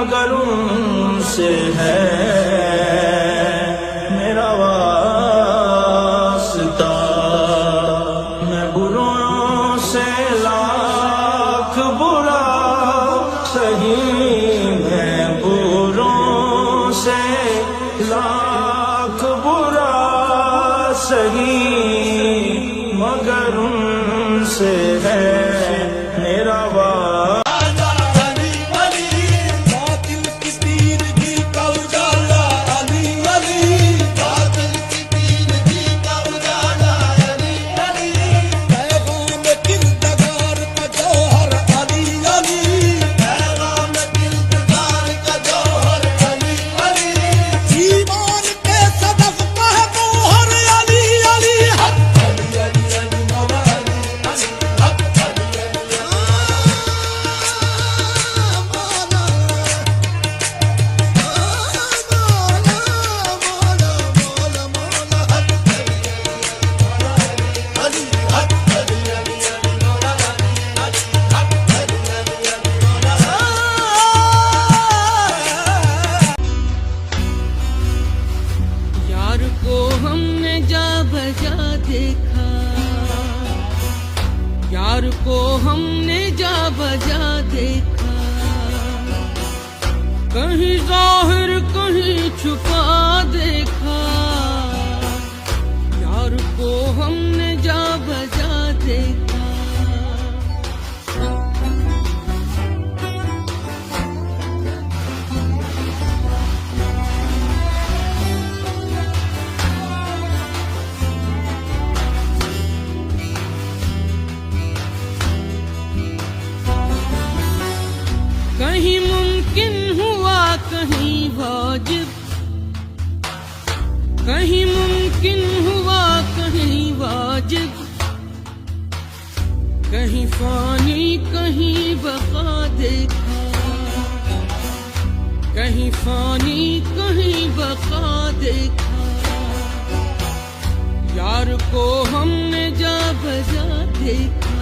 मगर उनसे है मेरा वास्ता। मैं बुरों से लाख बुरा सही, मैं बुरों से लाख बुरा सही, मगर उनसे है मेरा वास्ता। देखा यार को हमने जा बजा देखा, कहीं जाहिर कहीं छुपा देखा। यार को हमने जा बजा देखा। कहीं मुमकिन हुआ कहीं वाजिब, कहीं मुमकिन हुआ कहीं वाजिब, कहीं फानी कहीं बका देखा, कहीं फानी कहीं बका देखा। यार को हमने जा बजा देखा,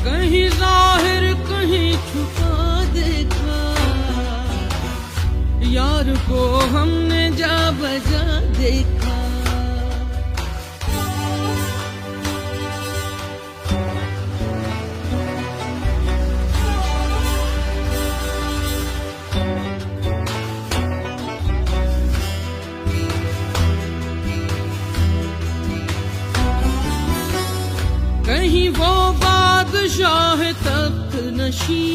कहीं जाहिर कहीं छुपा देखा। यार को हमने जा बजा देखा। कहीं वो बादशाह तख्त नशी,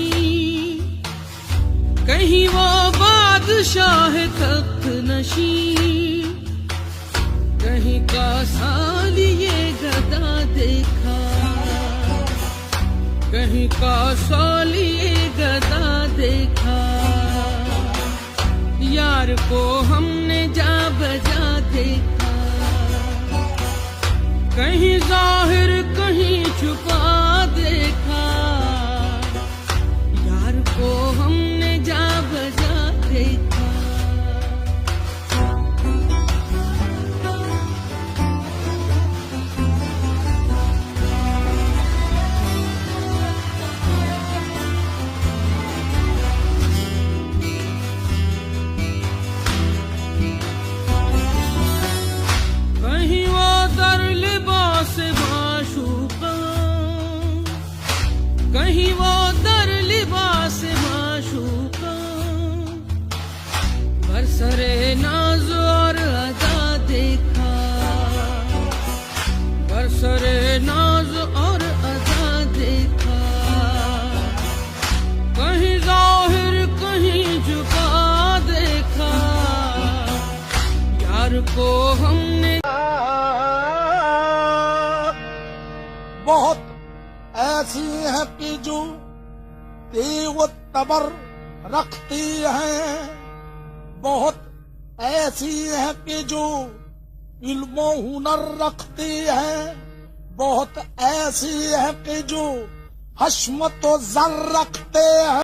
कहीं वो बादशाह तख्त नशी, कहीं का सालिए गदा देखा, कहीं का सालिए गदा देखा। यार को हमने जा बजा देखा, कहीं जाहिर कहीं छुपा देखा। यार को हमने जा बजा देखा। कहीं वो दर लिबास माशूका, कहीं वो दर लिबास माशूका, बरसरे नाज और अदा देखा, बरसरे नाज और अदा देखा। कहीं जाहिर कहीं झुका देखा। यार को हमने बहुत ऐसी है कि जो तेव तबर रखती हैं, बहुत ऐसी है कि जो इल्म हुनर रखती हैं, बहुत ऐसी है कि जो हशमत व ज़र रखते हैं।